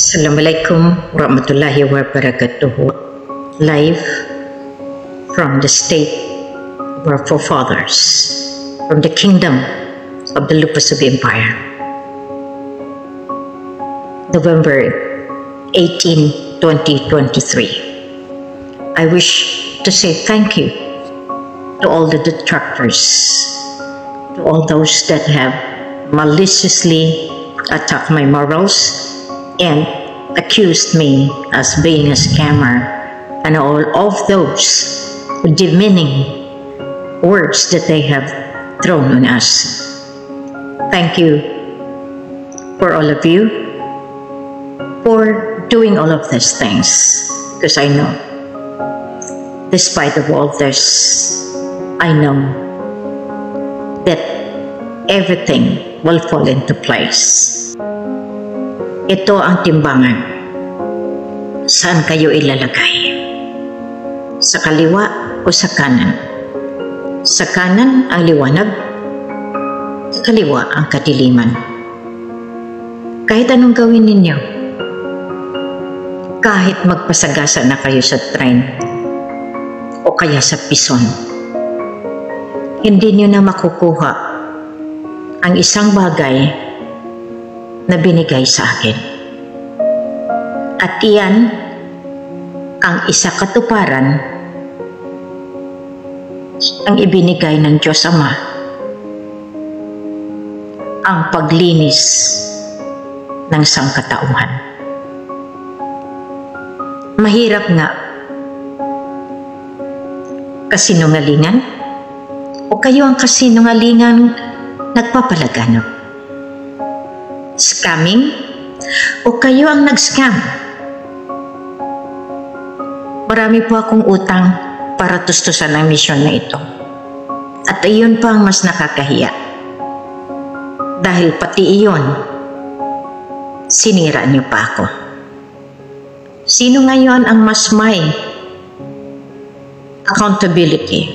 Assalamualaikum warahmatullahi wabarakatuh. Live from the state of our forefathers, from the kingdom of the Lupasug Empire. November 18, 2023. I wish to say thank you to all the detractors, to all those that have maliciously attacked my morals and accused me as being a scammer, and all of those demeaning words that they have thrown on us. Thank you for all of you for doing all of these things, because I know, despite of all this, I know that everything will fall into place. Ito ang timbangan. Saan kayo ilalagay? Sa kaliwa o sa kanan? Sa kanan ang liwanag, sa kaliwa ang kadiliman. Kahit anong gawin ninyo, kahit magpasagasa na kayo sa tren o kaya sa pison, hindi nyo na makukuha ang isang bagay na binigay sa akin. At iyan ang isa katuparan ang ibinigay ng Diyos Ama, ang paglinis ng sangkatauhan. Mahirap nga kasinungalingan o kayo ang kasinungalingan nagpapalaganap. Scamming o kayo ang nag-scam. Marami po akong utang para tustusan ang misyon na ito. At iyon pa ang mas nakakahiya. Dahil pati iyon, sinira niyo pa ako. Sino ngayon ang mas may accountability?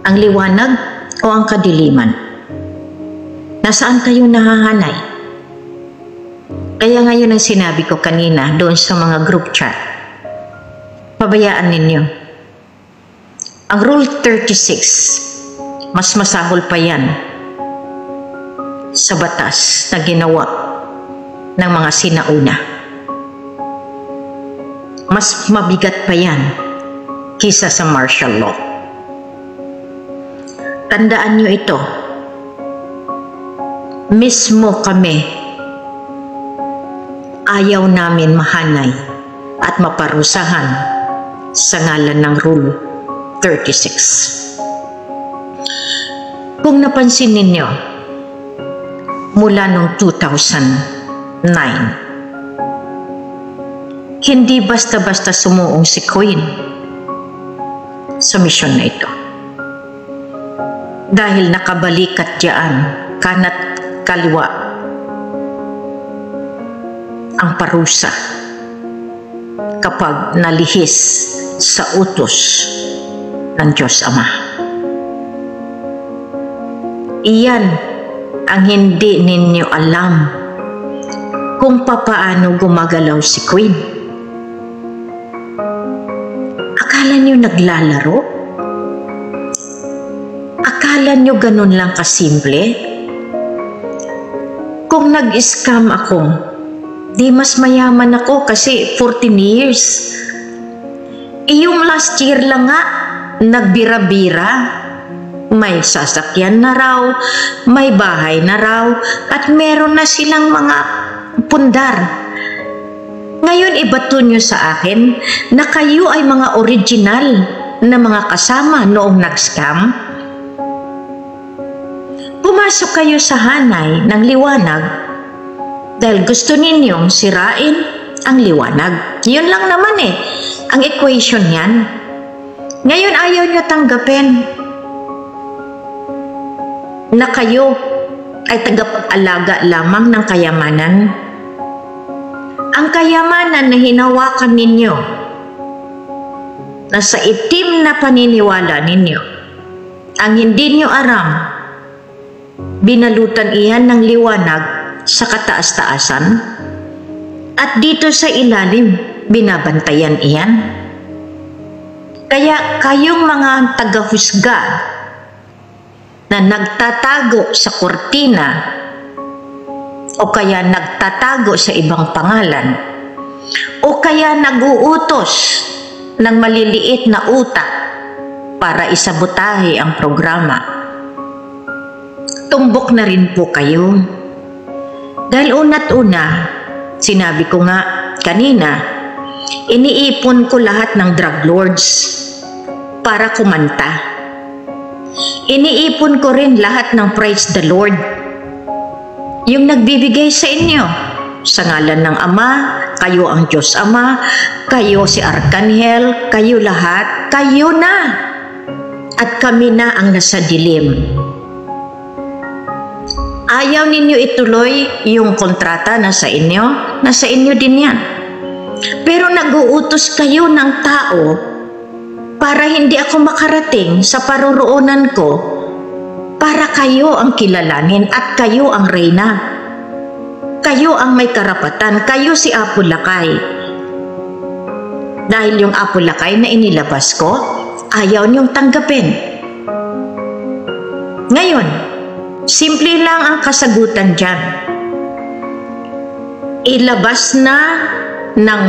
Ang liwanag o ang kadiliman? Nasaan kayo nahahanay? Kaya ngayon ang sinabi ko kanina doon sa mga group chat, pabayaan ninyo. Ang Rule 36, mas masahol pa yan sa batas na ginawa ng mga sinauna. Mas mabigat pa yan kisa sa martial law. Tandaan nyo ito. Mismo kami ayaw namin mahanay at maparusahan sa ngalan ng Rule 36. Kung napansin ninyo, mula noong 2009, hindi basta-basta sumuong si Queen sa misyon na ito. Dahil nakabalikat diyan, kanat kaliwa, ang parusa kapag nalihis sa utos ng Diyos Ama. Iyan ang hindi ninyo alam kung papaano gumagalaw si Queen. Akala nyo naglalaro? Akala nyo ganun lang kasimple? Kung nag-scam ako, di mas mayaman ako kasi 14 years. Yung last year lang nga, nagbira-bira. May sasakyan na raw, may bahay na raw, at meron na silang mga pundar. Ngayon ibato nyo sa akin na kayo ay mga original na mga kasama noong nag-scam. Pumasok kayo sa hanay ng liwanag dahil gusto ninyong sirain ang liwanag. Yun lang naman ang equation yan. Ngayon ayaw nyo tanggapin na kayo ay tagapag-alaga lamang ng kayamanan. Ang kayamanan na hinawakan ninyo, na sa itim na paniniwala ninyo, ang hindi nyo aram, binalutan iyan ng liwanag sa kataas-taasan At dito sa ilalim, binabantayan iyan. Kaya kayong mga tagahusga na nagtatago sa kortina o kaya nagtatago sa ibang pangalan o kaya naguutos ng maliliit na utak para isabotahe ang programa, tumbok na rin po kayo. Dahil una't una, sinabi ko nga kanina, iniipon ko lahat ng drug lords para kumanta. Iniipon ko rin lahat ng praise the Lord, yung nagbibigay sa inyo sa ngalan ng Ama. Kayo ang Diyos Ama, kayo si Arkanghel, kayo lahat, kayo na at kami na ang nasa dilim. Ayaw ninyo ituloy yung kontrata na sa inyo din yan. Pero nag-uutos kayo ng tao para hindi ako makarating sa paroroonan ko, para kayo ang kilalanin at kayo ang reyna. Kayo ang may karapatan, kayo si Apo Lakay. Dahil yung Apo Lakay na inilabas ko, ayaw niyong tanggapin. Ngayon, simple lang ang kasagutan dyan. Ilabas na ng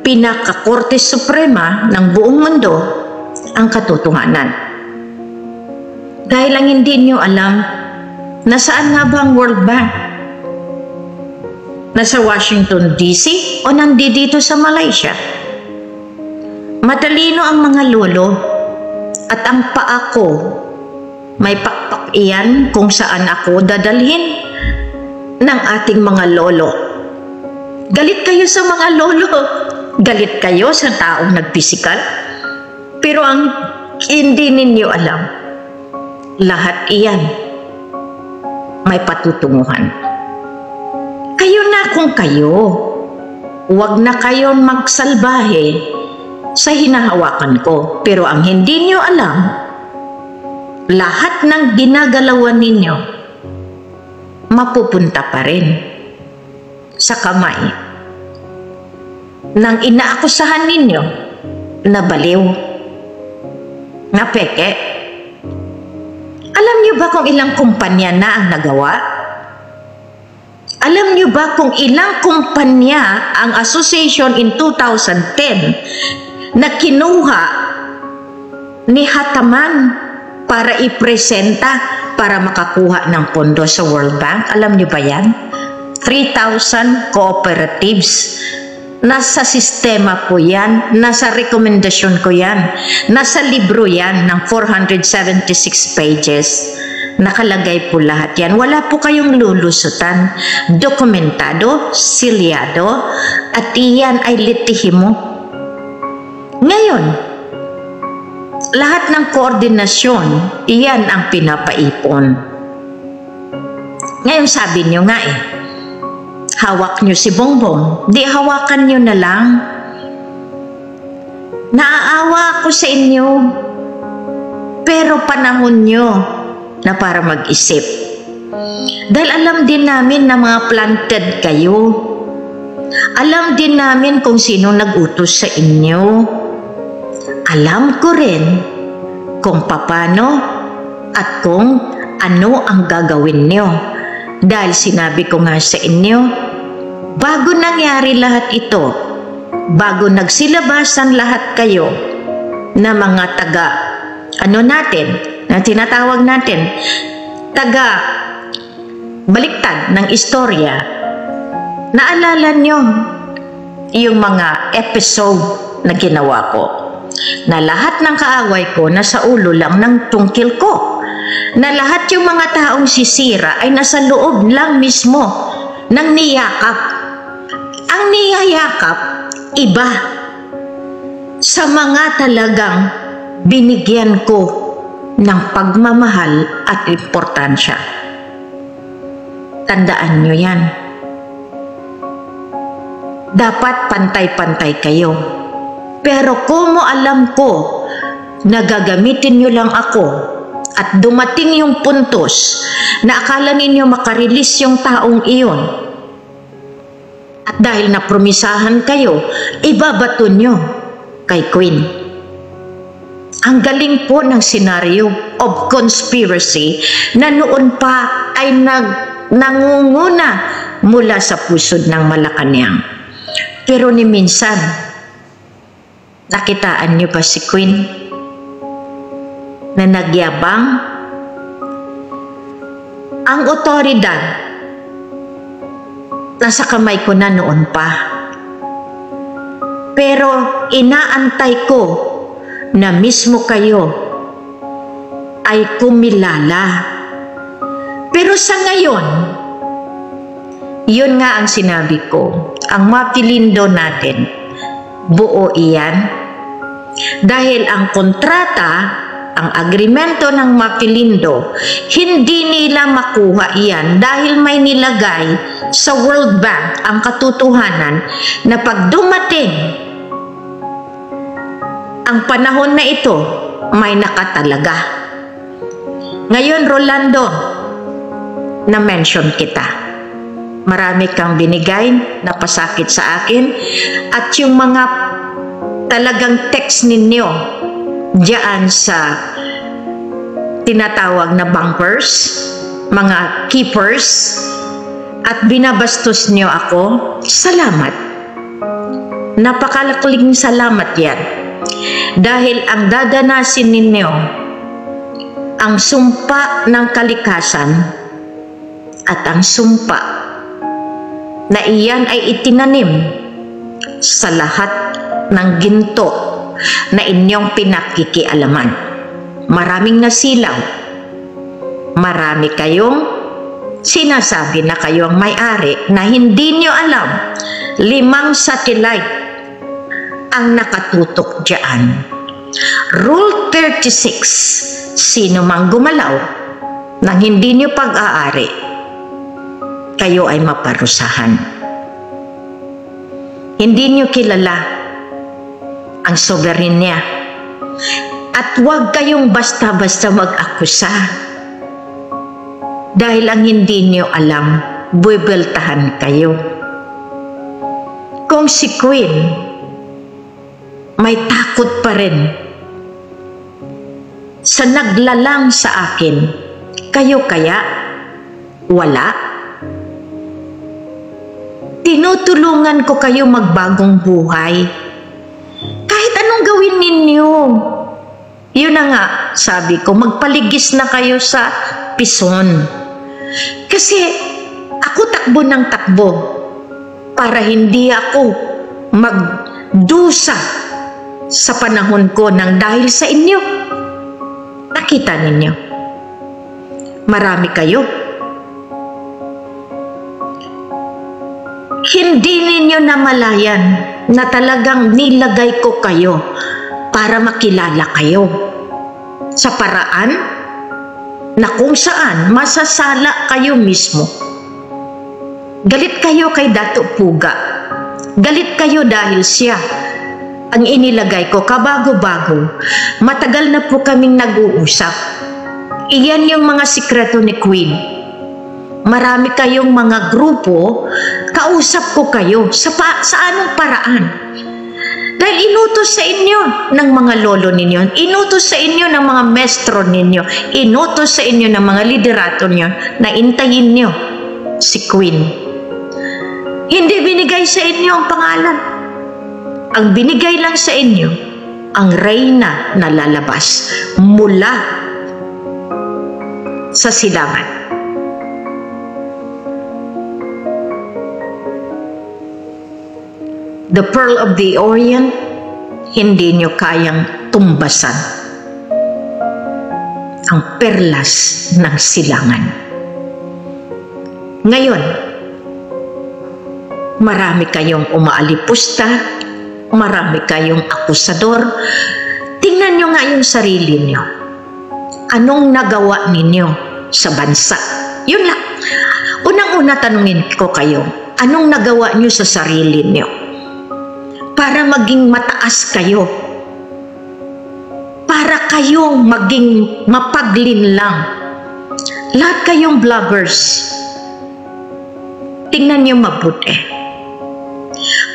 pinaka-Korte Suprema ng buong mundo ang katotohanan. Dahil lang hindi niyo alam, nasaan nga ba ang World Bank? Nasa Washington DC o nandito sa Malaysia? Matalino ang mga lolo at ang paa ko may pakpak iyan kung saan ako dadalhin ng ating mga lolo. Galit kayo sa mga lolo, galit kayo sa taong nagpisikal, pero ang hindi ninyo alam, lahat iyan may patutunguhan. Kayo na kung kayo, huwag na kayong magsalbahe sa hinahawakan ko. Pero ang hindi nyo alam, lahat ng ginagalawan ninyo, mapupunta pa rin sa kamay ng inaakusahan ninyo na baliw, na peke. Alam nyo ba kung ilang kumpanya na ang nagawa? Alam niyo ba kung ilang kumpanya ang association in 2010 na kinuha ni Hataman para ipresenta para makakuha ng pondo sa World Bank? Alam niyo ba yan? 3,000 cooperatives. Nasa sistema ko yan, nasa rekomendasyon ko yan, nasa libro yan ng 476 pages. Nakalagay po lahat yan. Wala po kayong lulusutan. Dokumentado, silyado, at iyan ay litihimo. Ngayon, lahat ng koordinasyon, iyan ang pinapaipon. Ngayon sabi nyo nga hawak nyo si Bongbong. Di hawakan nyo na lang. Naaawa ako sa inyo. Pero panahon nyo na para mag-isip. Dahil alam din namin na mga planted kayo. Alam din namin kung sino nag-utos sa inyo. Alam ko rin kung paano at kung ano ang gagawin nyo. Dahil sinabi ko nga sa inyo, bago nangyari lahat ito, bago nagsilabasan lahat kayo na mga taga, na tinatawag natin, taga baliktad ng istorya, naalala nyo yung mga episode na ginawa ko, na lahat ng kaaway ko nasa ulo lang ng tungkil ko, na lahat yung mga taong sisira ay nasa loob lang mismo ng niyakap. Ang niyayakap, iba sa mga talagang binigyan ko ng pagmamahal at importansya. Tandaan nyo yan. Dapat pantay-pantay kayo. Pero kung alam ko na gagamitin nyo lang ako at dumating yung puntos na akala ninyo makarelease yung taong iyon at dahil napromisahan kayo, ibabato nyo kay Queen. Ang galing po ng senaryo of conspiracy na noon pa ay nangunguna mula sa pusod ng Malacanang. Pero ni minsan, nakitaan niyo ba si Queen na nagyabang? Ang otoridad nasa kamay ko na noon pa. Pero inaantay ko na mismo kayo ay kumilala. Pero sa ngayon, yun nga ang sinabi ko, ang Mapilindo natin, buo iyan. Dahil ang kontrata, ang agreemento ng Mapilindo, hindi nila makuha iyan dahil may nilagay sa World Bank ang katotohanan na pag dumating ang panahon na ito, may nakatalaga. Ngayon, Rolando, na-mention kita. Marami kang binigay na pasakit sa akin at yung mga talagang text ninyo diyan sa tinatawag na bankers, mga keepers, at binabastos nyo ako, salamat. Napakalaking salamat yan. Dahil ang dadanasin ninyo, ang sumpa ng kalikasan at ang sumpa na iyan ay itinanim sa lahat ng ginto na inyong pinakikialaman. Maraming nasilaw. Marami kayong sinasabi na kayo ang may-ari na hindi nyo alam. 5 satellite ang nakatutok diyan. Rule 36, sino mang gumalaw nang hindi nyo pag-aari, kayo ay maparusahan. Hindi nyo kilala ang soberenya. At huwag kayong basta-basta mag-akusa. Dahil ang hindi nyo alam, buwebeltahan kayo. Kung si Queen may takot pa rin sa naglalang sa akin, kayo kaya wala? Tinutulungan ko kayo magbagong buhay. Kahit anong gawin ninyo. Yun na nga, sabi ko, magpaligis na kayo sa pison. Kasi ako takbo ng takbo para hindi ako magdusa sa panahon ko ng dahil sa inyo. Nakita ninyo. Marami kayo. Hindi ninyo namalayan na talagang nilagay ko kayo para makilala kayo sa paraan na kung saan masasala kayo mismo. Galit kayo kay Dato Puga. Galit kayo dahil siya ang inilagay ko kabago-bago. Matagal na po kaming nag-uusap. Iyan yung mga sikreto ni Queen. Marami kayong mga grupo, kausap ko kayo sa anong paraan. Dahil inutos sa inyo ng mga lolo ninyo, inutos sa inyo ng mga mestro ninyo, inutos sa inyo ng mga liderato ninyo na intayin nyo si Queen. Hindi binigay sa inyo ang pangalan. Ang binigay lang sa inyo, ang reyna na lalabas mula sa silangan. The Pearl of the Orient, hindi nyo kayang tumbasan ang perlas ng silangan. Ngayon, marami kayong umaalipusta, marami kayong akusador. Tingnan nyo nga yung sarili nyo. Anong nagawa ninyo sa bansa? Yun lang. Unang-una tanungin ko kayo, anong nagawa nyo sa sarili nyo? Para maging mataas kayo. Para kayong maging mapaglinlang. Lahat kayong vloggers, tingnan nyo mabuti.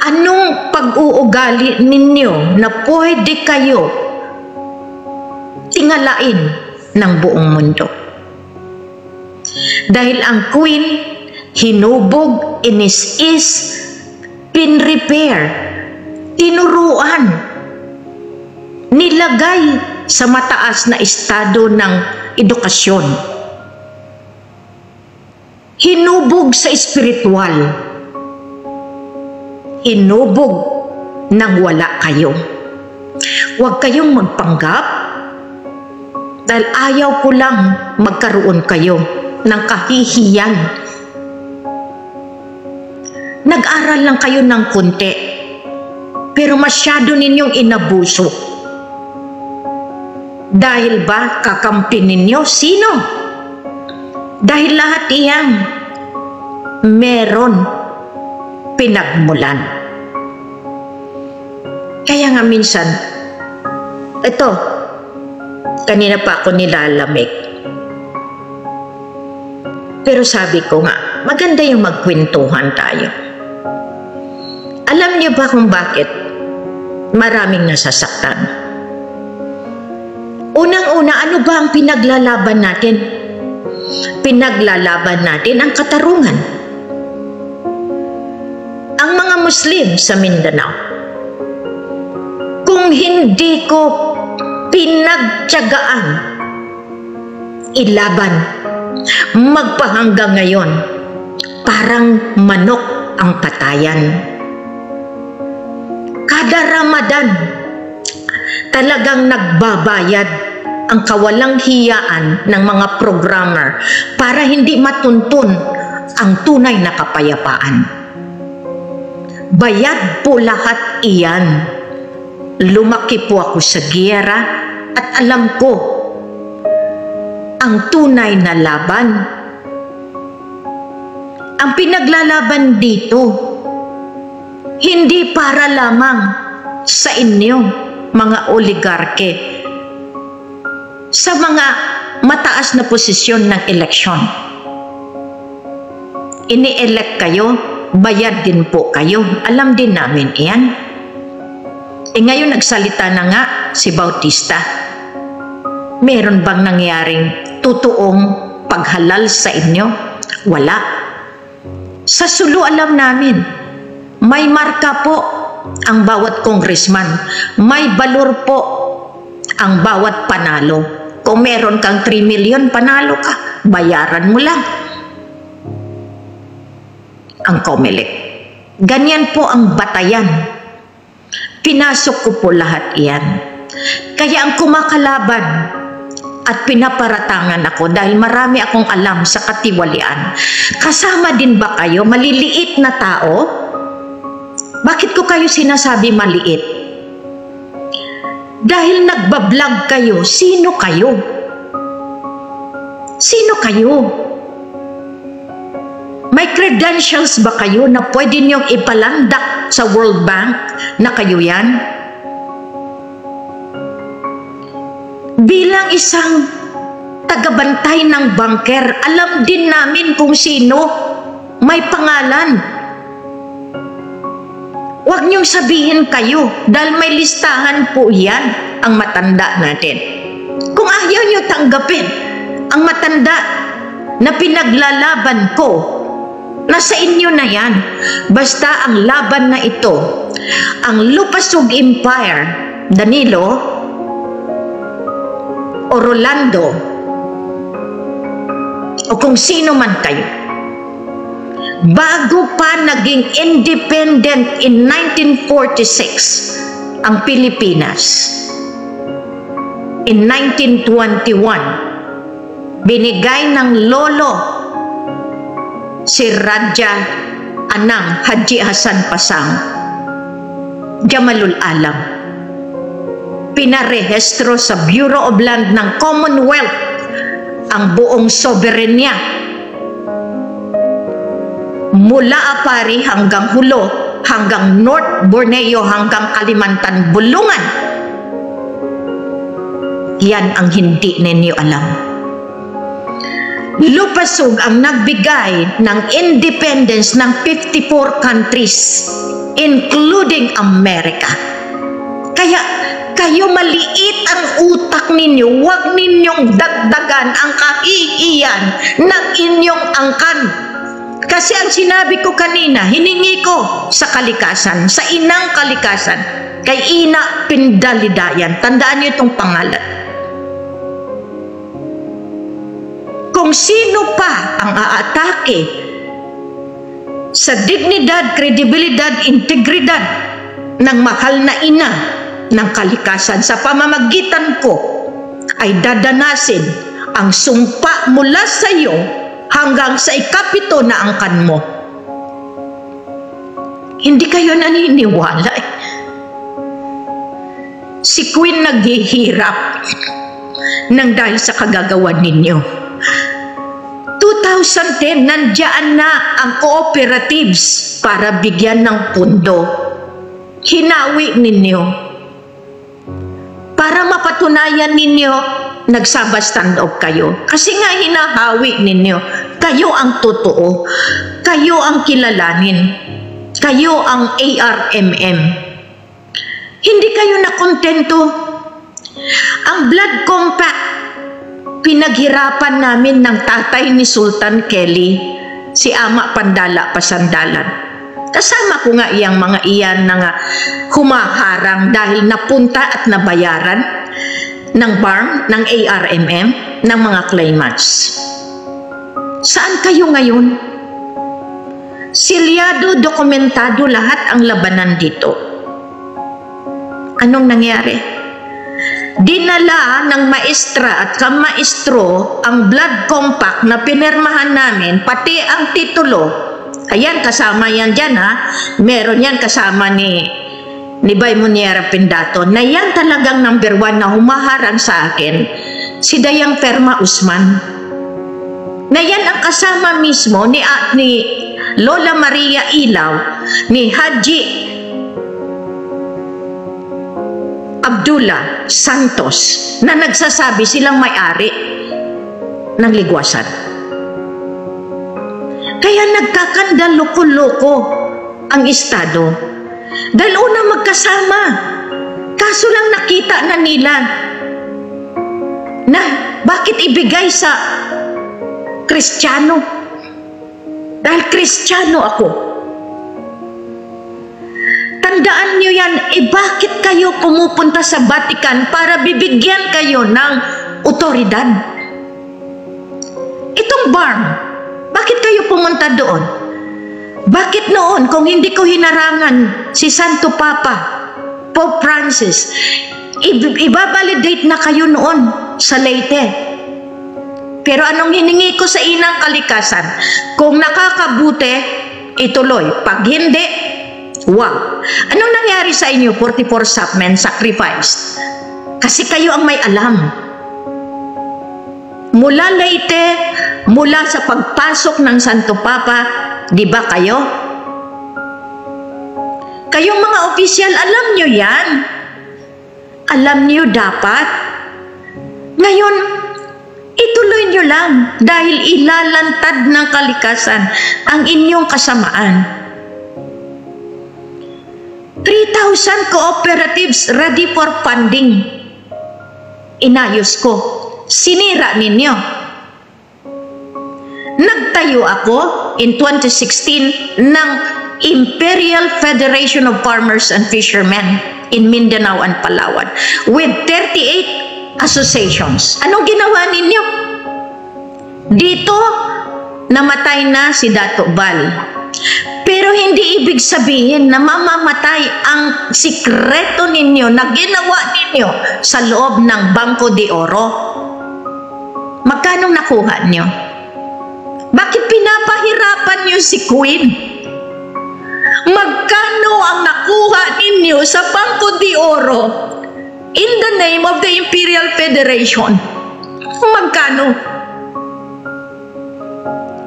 Anong pag-uugali ninyo na pwede kayo tingalain ng buong mundo? Dahil ang queen, hinubog, inis-is, pinrepair, tinuruan, nilagay sa mataas na estado ng edukasyon, hinubog sa espiritual, hinubog nang wala kayo. Huwag kayong magpanggap dahil ayaw ko lang magkaroon kayo ng kahihiyan. Nag-aral lang kayo ng kunti, pero masyado ninyong inabuso. Dahil ba kakampi ninyo? Sino? Dahil lahat iyan meron pinagmulan. Kaya nga minsan, ito, kanina pa ako nilalamig. Pero sabi ko nga, maganda yung magkwentuhan tayo. Alam niyo ba kung bakit maraming nasasaktan? Unang-una, ano ba ang pinaglalaban natin? Pinaglalaban natin ang katarungan. Ang mga Muslim sa Mindanao, kung hindi ko pinagtiyagaan, ilaban, magpahanggang ngayon, parang manok ang patayan. Kada Ramadan, talagang nagbabayad ang kawalang hiyaan ng mga programmer para hindi matuntun ang tunay na kapayapaan. Bayad po lahat iyan. Lumaki po ako sa giyera at alam ko ang tunay na laban. Ang pinaglalaban dito, hindi para lamang sa inyo, mga oligarke, sa mga mataas na posisyon ng eleksyon. Ini-elect kayo, bayad din po kayo. Alam din namin iyan. Ngayon nagsalita na nga si Bautista. Meron bang nangyaring totoong paghalal sa inyo? Wala. Sa Sulu alam namin, may marka po ang bawat congressman. May balor po ang bawat panalo. Kung meron kang 3 million, panalo ka. Bayaran mo lang ang COMELEC. Ganyan po ang batayan. Pinasok ko po lahat iyan. Kaya ang kumakalaban at pinaparatangan ako dahil marami akong alam sa katiwalian. Kasama din ba kayo, maliliit na tao? Bakit ko kayo sinasabi maliit? Dahil nagbablog kayo, sino kayo? Sino kayo? May credentials ba kayo na pwede niyong ipalandak sa World Bank na kayo yan? Bilang isang tagabantay ng banker, alam din namin kung sino may pangalan. Huwag niyong sabihin kayo dahil may listahan po yan ang matanda natin. Kung ayaw niyo tanggapin ang matanda na pinaglalaban ko, nasa inyo na yan. Basta ang laban na ito, ang Lupasug Empire, Danilo o Rolando o kung sino man kayo, bago pa naging independent in 1946 ang Pilipinas, in 1921, binigay ng lolo si Raja Anang Haji Hasan Pasang, Jamalul Alam, pinarehestro sa Bureau of Land ng Commonwealth ang buong soberenya mula Apari hanggang Hulo, hanggang North Borneo, hanggang Kalimantan, Bulungan. Yan ang hindi ninyo alam. Lupasug ang nagbigay ng independence ng 54 countries including America. Kaya kayo maliit ang utak ninyo, huwag ninyong dagdagan ang kahihiyan ng inyong angkan. Kasi ang sinabi ko kanina, hiningi ko sa kalikasan, sa inang kalikasan, kay Ina Pindalidayan. Tandaan niyo itong pangalan. Kung sino pa ang aatake sa dignidad, kredibilidad, integridad ng mahal na ina ng kalikasan sa pamamagitan ko, ay dadanasin ang sumpa mula sa iyo hanggang sa ikapito na angkan mo. Hindi kayo naniniwala. Si Queen naghihirap nang dahil sa kagagawan ninyo. 2010, nandiyan na ang cooperatives para bigyan ng pundo. Hinawi ninyo. Para mapatunayan ninyo, nagsaba-stand-off kayo. Kasi nga hinahawi ninyo. Kayo ang totoo. Kayo ang kilalanin. Kayo ang ARMM. Hindi kayo nakontento. Ang Blood Compact, pinaghirapan namin ng tatay ni Sultan Kelly, si Ama Pandala Pasandalan. Kasama ko nga iyang mga iyan na humaharang dahil napunta at nabayaran ng BARM, ng ARMM, ng mga claimants. Saan kayo ngayon? Silyado, dokumentado lahat ang labanan dito. Anong nangyari? Dinala ng maestra at kamaestro ang Blood Compact na pinirmahan namin, pati ang titulo. Ayan, kasama yan dyan ha. Meron yan kasama ni Bay Muniera Pindato, na yan talagang number 1 na humaharang sa akin, si Dayang Ferma Usman. Na yan ang kasama mismo ni Lola Maria Ilaw, ni Haji Abdullah Santos, na nagsasabi silang may-ari ng Ligwasan. Kaya nagkakandaloko-loko ang Estado. Dahil una magkasama. Kaso lang nakita na nila na bakit ibigay sa Kristiyano. Dahil Kristiyano ako. Tandaan nyo yan, bakit kayo pumupunta sa Vatican para bibigyan kayo ng otoridad? Itong BARM, bakit kayo pumunta doon? Bakit noon, kung hindi ko hinarangan si Santo Papa, Pope Francis, ibabalidate na kayo noon sa Leyte. Pero anong hiningi ko sa inang kalikasan? Kung nakakabuti, ituloy. Pag hindi, wow. Anong nangyari sa inyo? 44 sapmen sacrificed. Kasi kayo ang may alam. Mula Leyte, mula sa pagpasok ng Santo Papa, di ba kayo? Kayong mga opisyal, alam nyo yan. Alam nyo dapat. Ngayon, ituloy nyo lang dahil ilalantad ng kalikasan ang inyong kasamaan. 3,000 cooperatives ready for funding. Inayos ko. Sinira ninyo. Nagtayo ako in 2016 ng Imperial Federation of Farmers and Fishermen in Mindanao and Palawan with 38 associations. Anong ginawa ninyo? Dito, namatay na si Dato Val. Pero hindi ibig sabihin na mamamatay ang sikreto ninyo na ginawa ninyo sa loob ng Bangko de Oro. Magkano nakuha nyo? Bakit pinapahirapan nyo si Queen? Magkano ang nakuha ninyo sa Bangko de Oro in the name of the Imperial Federation? Magkano?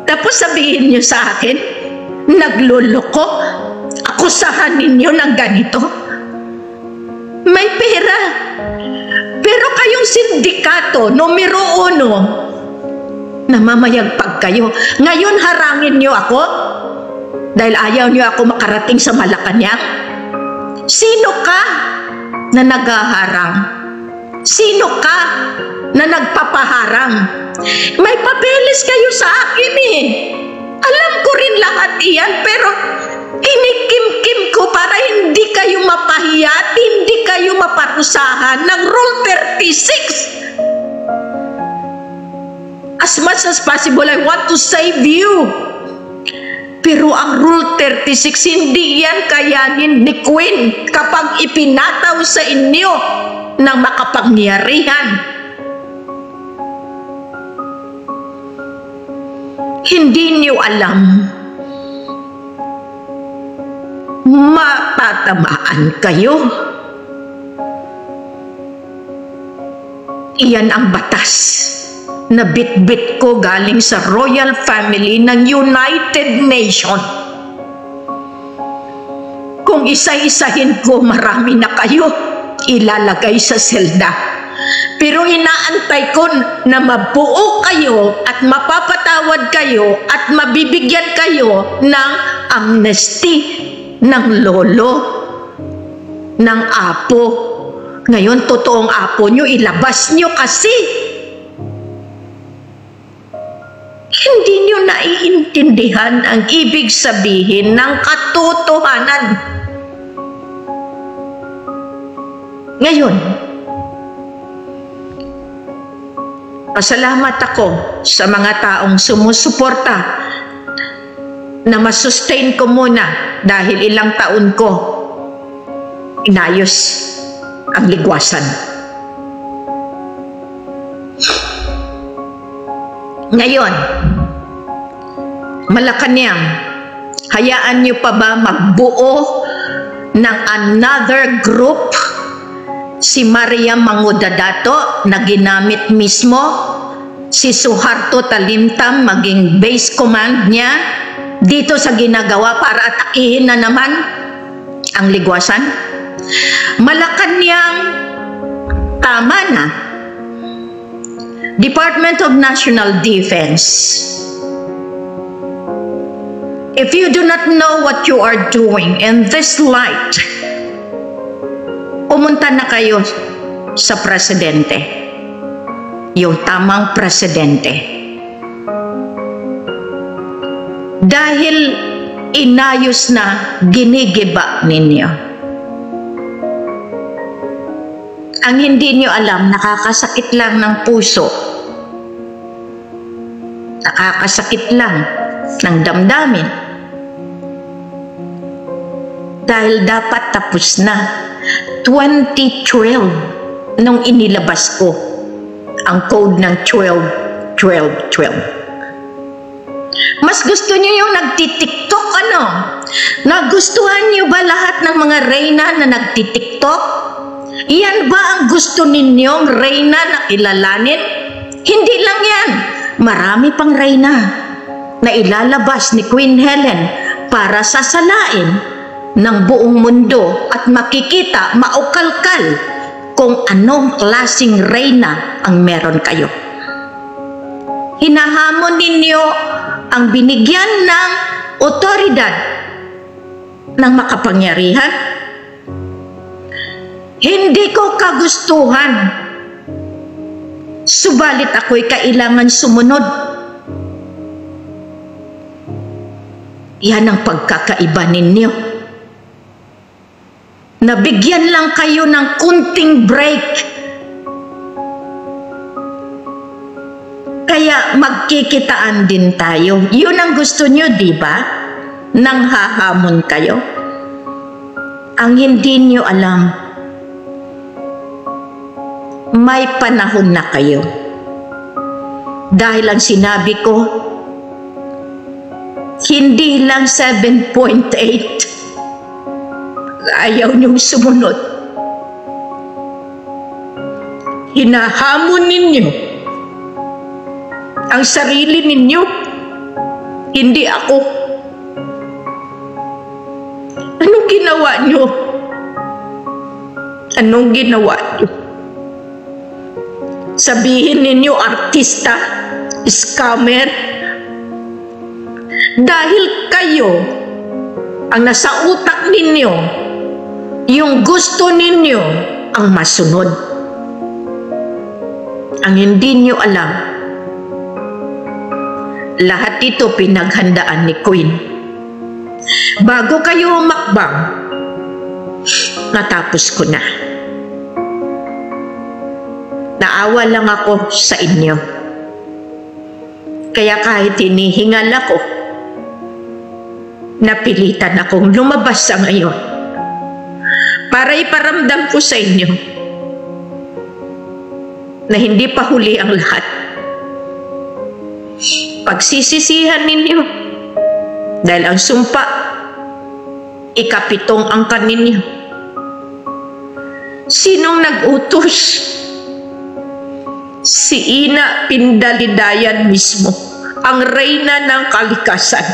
Tapos sabihin nyo sa akin, nagluloko, akusahan ninyo ng ganito. May pera. Pero kayong sindikato, numero 1, namamayagpag kayo. Ngayon harangin nyo ako? Dahil ayaw niyo ako makarating sa Malacanang? Sino ka na naghaharang? Sino ka na nagpapaharang? May papeles kayo sa akin eh. Alam ko rin lahat iyan, pero kinikim-kim ko para hindi kayo mapahiya at hindi kayo maparusahan ng Rule 36. As much as possible, I want to save you. Pero ang Rule 36, hindi yan kayanin ni Queen kapag ipinataw sa inyo ng makapangyarihan. Hindi niyo alam, matatamaan kayo. Iyan ang batas na bit-bit ko galing sa royal family ng United Nations. Kung isa-isahin ko, marami na kayo ilalagay sa selda. Pero inaantay ko na mabuo kayo at mapapatawad kayo at mabibigyan kayo ng amnesty ng lolo, ng apo. Ngayon, totoong apo nyo, ilabas nyo kasi. Hindi nyo naiintindihan ang ibig sabihin ng katotohanan. Ngayon, pasalamat ako sa mga taong sumusuporta na masustain ko muna dahil ilang taon ko inayos ang ligwasan. Ngayon, Malacanang, hayaan niyo pa ba magbuo ng another group? Si Maria Mangudadato na ginamit mismo, si Suharto Talimtam maging base command niya dito sa ginagawa para atakihin na naman ang ligwasan. Malacanang, tama na. Department of National Defense, if you do not know what you are doing in this light, pumunta na kayo sa presidente, yung tamang presidente. Dahil inayos na ginigiba ninyo. Ang hindi nyo alam, nakakasakit lang ng puso. Nakakasakit lang ng damdamin. Dahil dapat tapos na. 2012 nung inilabas ko ang code ng 12-12-12. Mas gusto niyo yung nagtitiktok, ano? Nagustuhan niyo ba lahat ng mga reyna na nagtitiktok? Iyan ba ang gusto ninyong reyna na kilalanin? Hindi lang yan. Marami pang reyna na ilalabas ni Queen Helen para sasalain ng buong mundo at makikita, maukalkal kung anong klaseng reyna ang meron kayo. Hinahamon ninyo ang binigyan ng otoridad ng makapangyarihan. Hindi ko kagustuhan, subalit ako'y kailangan sumunod. Yan ang pagkakaiba ninyo. Nabigyan lang kayo ng kunting break. Kaya magkikitaan din tayo. Yun ang gusto nyo, di ba? Nang hahamon kayo. Ang hindi nyo alam, may panahon na kayo. Dahil ang sinabi ko, hindi lang 7.8. Ayaw niyong sumunod. Hinahamon ninyo ang sarili ninyo, hindi ako. Anong ginawa niyo? Anong ginawa niyo? Sabihin ninyo artista, scammer. Dahil kayo Ang nasa utak ninyo, yung gusto ninyo ang masunod. Ang hindi nyo alam, lahat ito pinaghandaan ni Queen. Bago kayo umakbang, natapos ko na. Naawa lang ako sa inyo. Kaya kahit hinihingal ako, napilitan akong lumabas sa ngayon para iparamdam ko sa inyo na hindi pa huli ang lahat. Pagsisisihan ninyo dahil ang sumpa, ikapitong angkan ninyo. Sinong nag-utos? Si Ina Pindalidayan mismo, ang reyna ng kalikasan.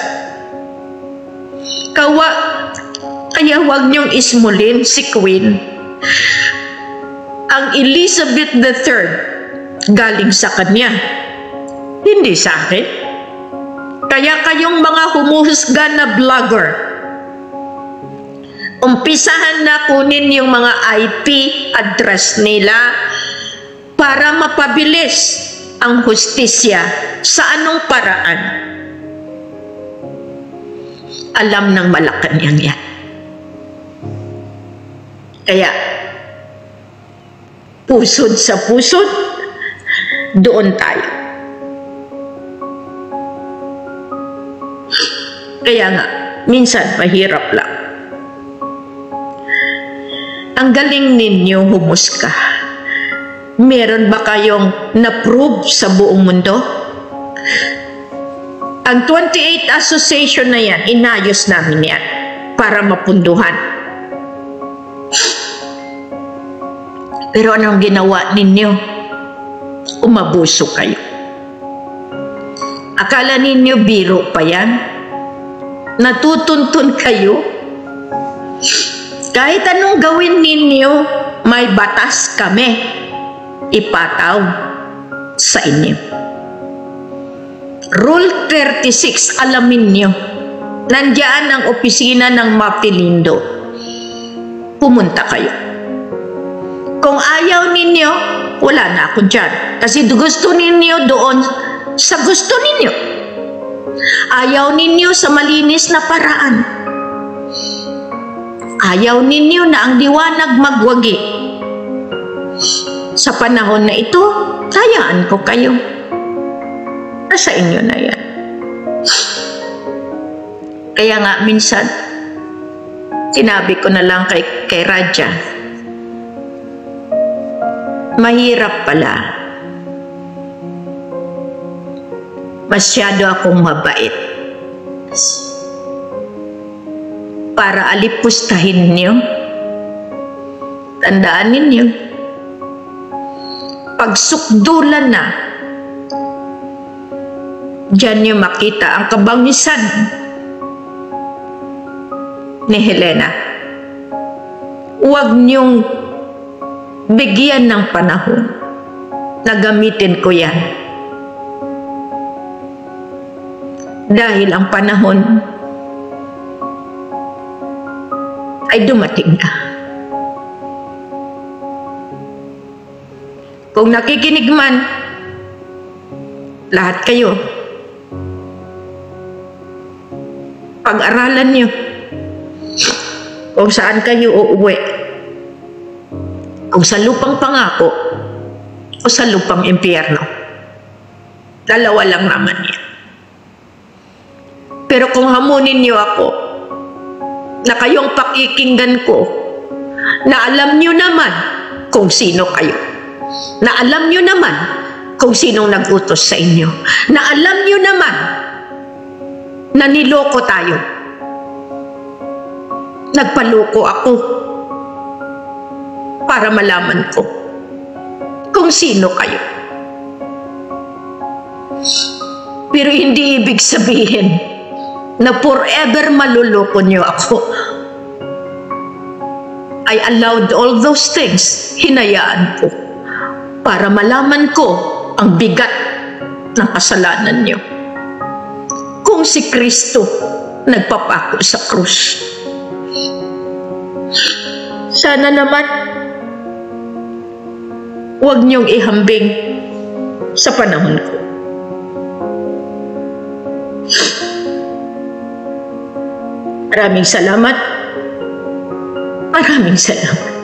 Kaya huwag niyong ismulin si Queen. Ang Elizabeth III galing sa kanya, hindi sa akin. Kaya kayong mga humuhusga na vlogger, umpisahan na kunin yung mga IP address nila para mapabilis ang hustisya sa anong paraan. Alam ng Malacanang yan. Kaya, pusod sa pusod, doon tayo. Kaya nga, minsan mahirap lang. Ang galing ninyo humusga. Meron ba kayong na-prove sa buong mundo? Ang 28 association na yan, inayos namin yan para mapunduhan. Pero anong ginawa ninyo? Umabuso kayo. Akala ninyo biro pa yan? Natutuntun kayo? Kahit anong gawin ninyo, may batas kami ipataw sa inyo. Rule 36, alamin nyo. Nandiyan ang opisina ng Mapilindo. Pumunta kayo. Kung ayaw ninyo, wala na ako dyan. Kasi gusto ninyo doon sa gusto ninyo. Ayaw ninyo sa malinis na paraan. Ayaw ninyo na ang liwanag magwagi. Sa panahon na ito, hayaan ko kayo. Nasa inyo na yan. Kaya nga minsan, sinabi ko na lang kay Raja, mahirap pala. Masyado akong mabait. Para alipustahin niyo. Tandaan ninyo, pagsukdulan na, diyan niyo makita ang kabangisan ni Helena. Huwag niyong bigyan ng panahon na gamitin ko yan. Dahil ang panahon ay dumating na. Kung nakikinig man, lahat kayo, pag-aralan niyo kung saan kayo uuwi. Kung sa lupang pangako o sa lupang impyerno. Dalawa lang naman yan. Pero kung hamunin niyo ako na kayong pakikinggan ko, na alam niyo naman kung sino kayo, na alam niyo naman kung sinong nag-utos sa inyo, na alam niyo naman na niloko tayo, nagpaloko ako para malaman ko kung sino kayo. Pero hindi ibig sabihin na forever maluloko niyo ako. I allowed all those things, hinayaan ko para malaman ko ang bigat ng kasalanan niyo. Kung si Kristo nagpapako sa krus. Sana naman, huwag niyong ihambing sa panahon ko. Maraming salamat. Maraming salamat.